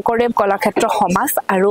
শংকৰদেৱ কলাক্ষেত্ৰ সমাজ আৰু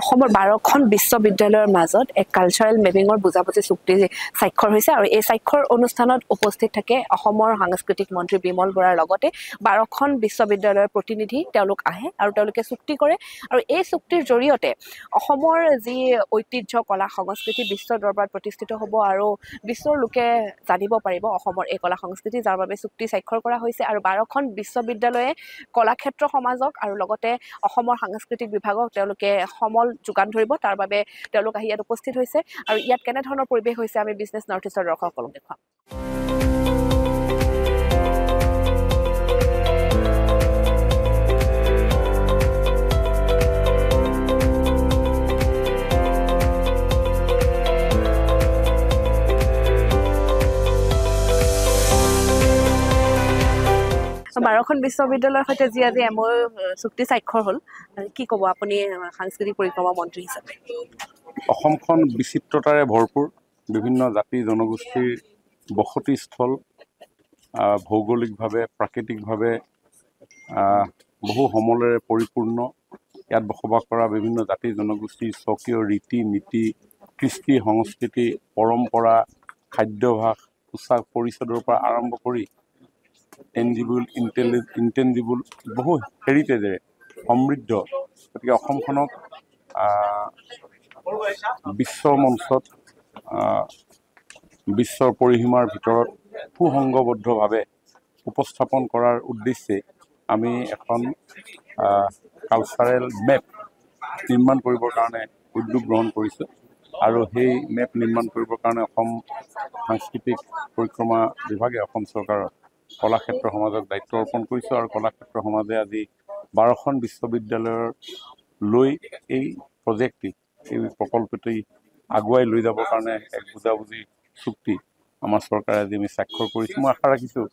অসমৰ 12খন বিশ্ববিদ্যালয়ৰ মাজত এক কালচাৰেল মেপিঙৰ বুজাবুজি চুক্তি স্বাক্ষৰ হৈছে আৰু এই স্বাক্ষৰ অনুষ্ঠানত উপস্থিত থাকে অসমৰ সাংস্কৃতিক মন্ত্ৰী বিমল বৰাৰ লগতে 12খন বিশ্ববিদ্যালয়ৰ প্ৰতিনিধি তেওঁলোক আহে আৰু তেওঁলোকে চুক্তি কৰে আৰু এই চুক্তিৰ জৰিয়তে অসমৰ যি ঐতিহ্য কলা সংস্কৃতি বিশ্ব দৰবাৰত প্ৰতিষ্ঠিত হ'ব আৰু বিশ্বৰ লোকে জানিব পাৰিব অসমৰ এই কলা সংস্কৃতি যাৰ বাবে চুক্তি স্বাক্ষৰ কৰা হৈছে আৰু 12খন বিশ্ববিদ্যালয়ে কলাক্ষেত্ৰ সমাজক আৰু লগতে অসমৰ সাংস্কৃতিক বিভাগক তেওঁলোকে সমল যোগান ধৰিব তাৰ বাবে তেওঁলোক আহি ইয়াত উপস্থিত হৈছে আৰু ইয়াত কেনে ধৰণৰ পৰিৱেশ হৈছে আমি বিজনেছ নৰ্থ ইষ্টৰ দৰ্শকসকলক দেখুৱাম বাৰখন বিশ্ববিদ্যালয়ৰ সৈতে যি আজি এমঅ চুক্তি স্বাক্ষৰ হ'ল কি ক'ব আপুনি সাংস্কৃতিক পৰিক্ৰমা মন্ত্ৰী হিচাপে অসমখন বিচিত্ৰতাৰে ভৰপূৰ বিভিন্ন জাতি জনগোষ্ঠীৰ বসতিস্থল ভৌগোলিকভাৱে প্ৰাকৃতিকভাৱে বহু সমলেৰে পৰিপূৰ্ণ ইয়াত বসবাস কৰা বিভিন্ন জাতি জনগোষ্ঠীৰ স্বকীয় ৰীতি নীতি কৃষ্টি সংস্কৃতি পৰম্পৰা খাদ্যাভ্যাস পোচাক পৰিচ্ছদৰ পৰা আৰম্ভ কৰি টেঞ্জিবল ইনটেঞ্জিবল বহু হেৰিটেজেৰে সমৃদ্ধ গতিকে অসমখনক বিশ্ব মঞ্চত বিশ্বৰ পৰিসীমাৰ ভিতৰত সুসংগবদ্ধভাৱে উপস্থাপন কৰাৰ উদ্দেশ্যে আমি এখন কালচাৰেল মেপ নিৰ্মাণ কৰিবৰ কাৰণে উদ্যোগ গ্ৰহণ কৰিছোঁ আৰু সেই মেপ নিৰ্মাণ কৰিবৰ কাৰণে অসম সাংস্কৃতিক পৰিক্ৰমা বিভাগে অসম চৰকাৰৰ কলাক্ষেত্ৰ সমাজক দায়িত্ব অৰ্পণ কৰিছোঁ আৰু কলাক্ষেত্ৰ সমাজে আজি 12খন বিশ্ববিদ্যালয়ৰ লৈ এই প্ৰজেক্টটি এই প্ৰকল্পটি আগুৱাই লৈ যাবৰ কাৰণে এক বুজাবুজি চুক্তি আমাৰ চৰকাৰে আজি আমি স্বাক্ষৰ কৰিছোঁ মই আশা ৰাখিছোঁ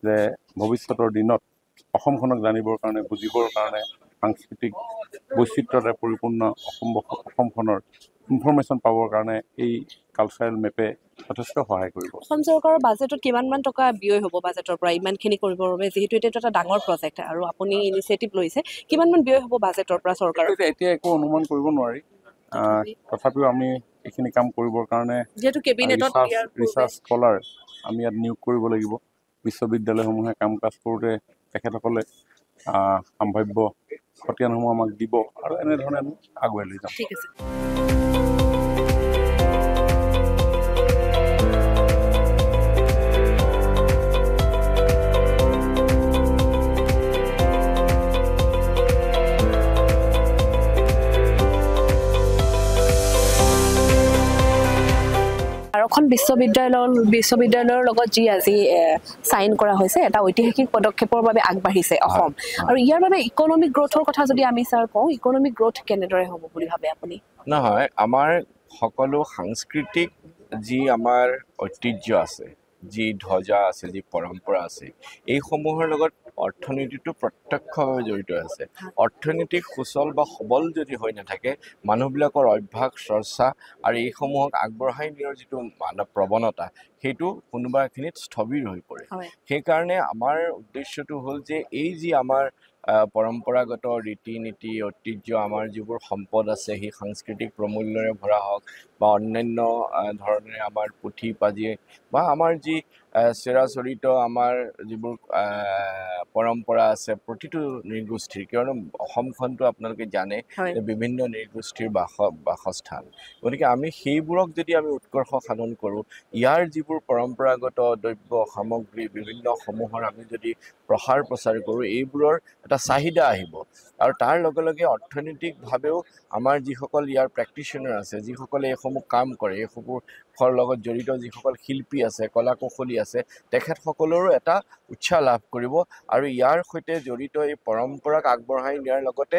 যে ভৱিষ্যতৰ দিনত অসমখনক জানিবৰ কাৰণে বুজিবৰ কাৰণে সাংস্কৃতিক বৈচিত্ৰতাৰে পৰিপূৰ্ণ অসমখনৰ ইনফৰমেশ্যন পাবৰ কাৰণে এই কালচাৰেল মেপে যথেষ্ট সহায় কৰিব অসম চৰকাৰৰ বাজেটত কিমানমান টকা ব্যয় হ'ব বাজেটৰ পৰা ইমানখিনি কৰিবৰ বাবে যিহেতু এইটো এটা ডাঙৰ প্ৰজেক্ট আৰু আপুনি ইনিচিয়েটিভ লৈছে কিমানমান ব্যয় হ'ব বাজেটৰ পৰা চৰকাৰৰ এতিয়া একো অনুমান কৰিব নোৱাৰি তথাপিও আমি এইখিনি কাম কৰিবৰ কাৰণে যেহেতু কেবিনেটত ৰিচাৰ্চ স্কলাৰ আমি ইয়াত নিয়োগ কৰিব লাগিব বিশ্ববিদ্যালয়সমূহে কাম কাজ কৰোঁতে তেখেতসকলে সম্ভাৱ্য খতিয়ানসমূহ আমাক দিব আৰু এনেধৰণে আমি আগুৱাই লৈ যাম ঠিক আছে এখন বিশ্ববিদ্যালয়ৰ লগত যি আজি সাইন কৰা হৈছে এটা ঐতিহাসিক পদক্ষেপৰ বাবে আগবাঢ়িছে অসম আৰু ইয়াৰ বাবে ইকনমিক গ্ৰোথৰ কথা যদি আমি স্যাৰ কওঁ ইকনমিক গ্ৰোথ কেনেদৰে হ'ব বুলি ভাবে আপুনি নহয় আমাৰ সকলো সাংস্কৃতিক যি আমাৰ ঐতিহ্য আছে যি ধ্বজা আছে যি পৰম্পৰা আছে এইসমূহৰ লগত অৰ্থনীতিটো প্ৰত্যক্ষভাৱে জড়িত আছে অৰ্থনৈতিক সুচল বা সবল যদি হৈ নাথাকে মানুহবিলাকৰ অভ্যাস চৰ্চা আৰু এইসমূহক আগবঢ়াই নিয়াৰ যিটো মানৱ প্ৰৱণতা সেইটো কোনোবা এখিনিত স্থবিৰ হৈ পৰে সেইকাৰণে আমাৰ উদ্দেশ্যটো হ'ল যে এই যি আমাৰ পৰম্পৰাগত ৰীতি নীতি ঐতিহ্য আমাৰ যিবোৰ সম্পদ আছে সেই সাংস্কৃতিক প্ৰমূল্যৰে ভৰা হওক বা অন্যান্য ধৰণেৰে আমাৰ পুথি পাজি বা আমাৰ যি চিৰাচৰিত আমাৰ যিবোৰ পৰম্পৰা আছে প্ৰতিটো নৃগোষ্ঠীৰ কিয়নো অসমখনটো আপোনালোকে জানে যে বিভিন্ন নৃগোষ্ঠীৰ বাসস্থান গতিকে আমি সেইবোৰক যদি আমি উৎকৰ্ষ সাধন কৰোঁ ইয়াৰ যিবোৰ পৰম্পৰাগত দ্ৰব্য সামগ্ৰী বিভিন্ন সমূহৰ আমি যদি প্ৰসাৰ প্ৰচাৰ কৰোঁ এইবোৰৰ এটা চাহিদা আহিব আৰু তাৰ লগে লগে অৰ্থনৈতিকভাৱেও আমাৰ যিসকল ইয়াৰ প্ৰেক্টিশ্যনাৰ আছে যিসকলে এইসমূহ কাম কৰে এইসমূহৰ লগত জড়িত যিসকল শিল্পী আছে কলা কৌশলী আছে তেখেতসকলৰো এটা উৎসাহ লাভ কৰিব আৰু ইয়াৰ সৈতে জড়িত এই পৰম্পৰাক আগবঢ়াই নিয়াৰ লগতে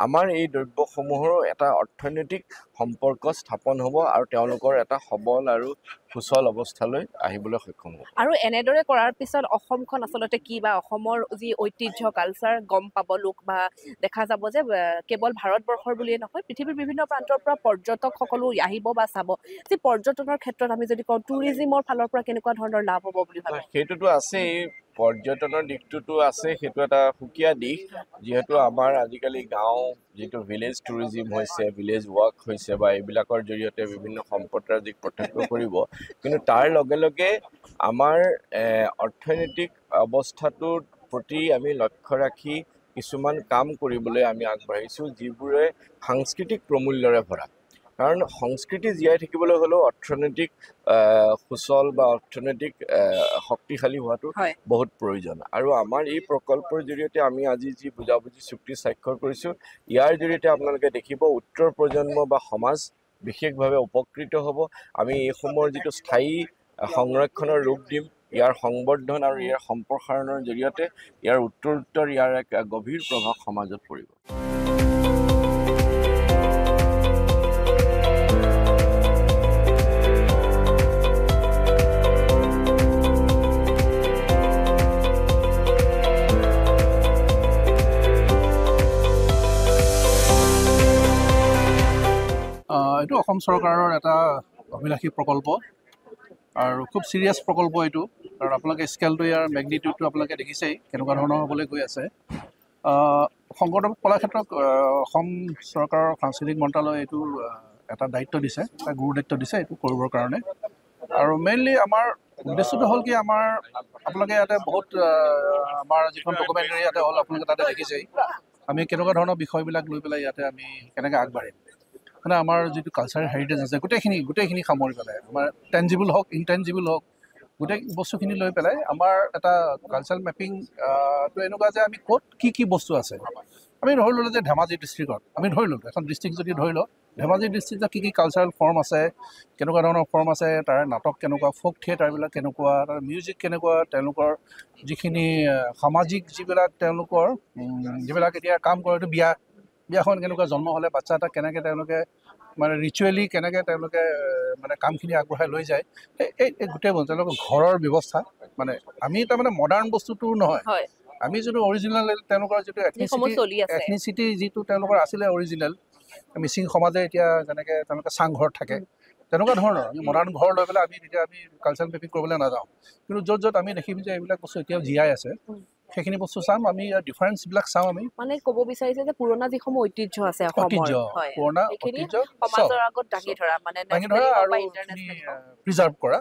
আমাৰ এই দ্ৰব্যসমূহৰো এটা অৰ্থনৈতিক সম্পৰ্ক স্থাপন হ'ব আৰু তেওঁলোকৰ এটা সবল আৰু সুচল অৱস্থালৈ আহিবলৈ সক্ষম হ'ব আৰু এনেদৰে কৰাৰ পিছত অসমখন আচলতে কি বা অসমৰ যি ঐতিহ্য কালচাৰ গম পাব লোক বা দেখা যাব যে কেৱল ভাৰতবৰ্ষৰ বুলিয়ে নহয় পৃথিৱীৰ বিভিন্ন প্ৰান্তৰ পৰা পৰ্যটকসকলো আহিব বা চাব যে পৰ্যটনৰ ক্ষেত্ৰত আমি যদি কওঁ টুৰিজিমৰ ফালৰ পৰা কেনেকুৱা ধৰণৰ লাভ হ'ব বুলি ভাবে সেইটোতো আছেই পৰ্যটনৰ দিশটোতো আছে, সেইটো এটা সুকীয়া দিশ, যিহেতু আমাৰ আজিকালি গাঁও যিটো ভিলেজ টুৰিজিম হৈছে, ভিলেজ ৱাক হৈছে বা এইবিলাকৰ জৰিয়তে বিভিন্ন সম্পদৰাজিক প্ৰত্যক্ষ কৰিব, কিন্তু তাৰ লগে লগে আমাৰ অৰ্থনৈতিক অৱস্থাটোৰ প্ৰতি আমি লক্ষ্য ৰাখি কিছুমান কাম কৰিবলৈ আমি আগবাঢ়িছোঁ, যিবোৰে সাংস্কৃতিক প্ৰমূল্যৰে ভৰা। কাৰণ সংস্কৃতি জীয়াই থাকিবলৈ হ'লেও অৰ্থনৈতিক সুচল বা অৰ্থনৈতিক শক্তিশালী হোৱাটো বহুত প্ৰয়োজন। আৰু আমাৰ এই প্ৰকল্পৰ জৰিয়তে আমি আজি যি বুজাবুজি চুক্তি স্বাক্ষৰ কৰিছোঁ, ইয়াৰ জৰিয়তে আপোনালোকে দেখিব উত্তৰ প্ৰজন্ম বা সমাজ বিশেষভাৱে উপকৃত হ'ব। আমি এইসমূহৰ যিটো স্থায়ী সংৰক্ষণৰ ৰূপ দিম, ইয়াৰ সংবৰ্ধন আৰু ইয়াৰ সম্প্ৰসাৰণৰ জৰিয়তে ইয়াৰ উত্তৰোত্তৰ ইয়াৰ এক গভীৰ প্ৰভাৱ সমাজত পৰিব। এইটো অসম চৰকাৰৰ এটা অভিলাষী প্ৰকল্প আৰু খুব চিৰিয়াছ প্ৰকল্প এইটো, কাৰণ আপোনালোকে স্কেলটো ইয়াৰ মেগনিটিউডটো আপোনালোকে দেখিছেই কেনেকুৱা ধৰণৰ হ'বলৈ গৈ আছে। শংকৰদেৱ কলাক্ষেত্ৰক অসম চৰকাৰৰ সাংস্কৃতিক মন্ত্ৰালয়ে এইটো এটা দায়িত্ব দিছে, এটা গুৰু দায়িত্ব দিছে এইটো কৰিবৰ কাৰণে। আৰু মেইনলি আমাৰ উদ্দেশ্যটো হ'ল কি, আমাৰ আপোনালোকে ইয়াতে বহুত আমাৰ যিখন ডকুমেণ্টাৰী ইয়াতে হ'ল, আপোনালোকে তাতে দেখিছেই আমি কেনেকুৱা ধৰণৰ বিষয়বিলাক লৈ পেলাই ইয়াতে আমি কেনেকৈ আগবাঢ়িম। মানে আমাৰ যিটো কালচাৰেল হেৰিটেজ আছে গোটেইখিনি সামৰি পেলাই, আমাৰ টেঞ্জিবল হওক ইনটেঞ্জিবল হওক গোটেই বস্তুখিনি লৈ পেলাই আমাৰ এটা কালচাৰেল মেপিংটো এনেকুৱা যে আমি ক'ত কি বস্তু আছে। আমি ধৰি ল'লোঁ যে ধেমাজি ডিষ্ট্ৰিক্টত আমি ধৰি ল'লোঁ এখন ডিষ্ট্ৰিক্ট যদি ধৰি লওঁ, ধেমাজি ডিষ্ট্ৰিক্টত কি কালচাৰেল ফৰ্ম আছে, কেনেকুৱা ধৰণৰ ফৰ্ম আছে, তাৰ নাটক কেনেকুৱা, ফ'ক থিয়েটাৰবিলাক কেনেকুৱা, তাৰ মিউজিক কেনেকুৱা, তেওঁলোকৰ যিখিনি সামাজিক যিবিলাক তেওঁলোকৰ যিবিলাক এতিয়া কাম কৰে, এইটো বিয়াখন কেনেকুৱা, জন্ম হ'লে বাচ্চা এটা কেনেকৈ তেওঁলোকে মানে ৰিচুৱেলি কেনেকৈ তেওঁলোকে মানে কামখিনি আগবঢ়াই লৈ যায়, এই গোটেই তেওঁলোকৰ ঘৰৰ ব্যৱস্থা। মানে আমি তাৰমানে মডাৰ্ণ বস্তুটো নহয়, আমি যিটো অৰিজিনেল তেওঁলোকৰ যিটো এথনিচিটি যিটো তেওঁলোকৰ আছিলে অৰিজিনেল, মিচিং সমাজে এতিয়া যেনেকৈ তেওঁলোকে চাংঘৰত থাকে তেনেকুৱা ধৰণৰ আমি মডাৰ্ণ ঘৰ লৈ পেলাই আমি কালচাৰেল মেপিং কৰিবলৈ নাযাওঁ। কিন্তু য'ত আমি দেখিম যে এইবিলাক বস্তু এতিয়াও জীয়াই আছে, সেইখিনি বস্তু চাম, আমি ইয়াৰ ডিফাৰেঞ্চবিলাক চাম। আমি মানে ক'ব বিচাৰিছে যে পুৰণা যিসমূহ ঐতিহ্য আছে পুৰণা ঐতিহ্য সমাজৰ আগত দাঙি ধৰা, মানে আৰু প্ৰিজাৰ্ভ কৰা।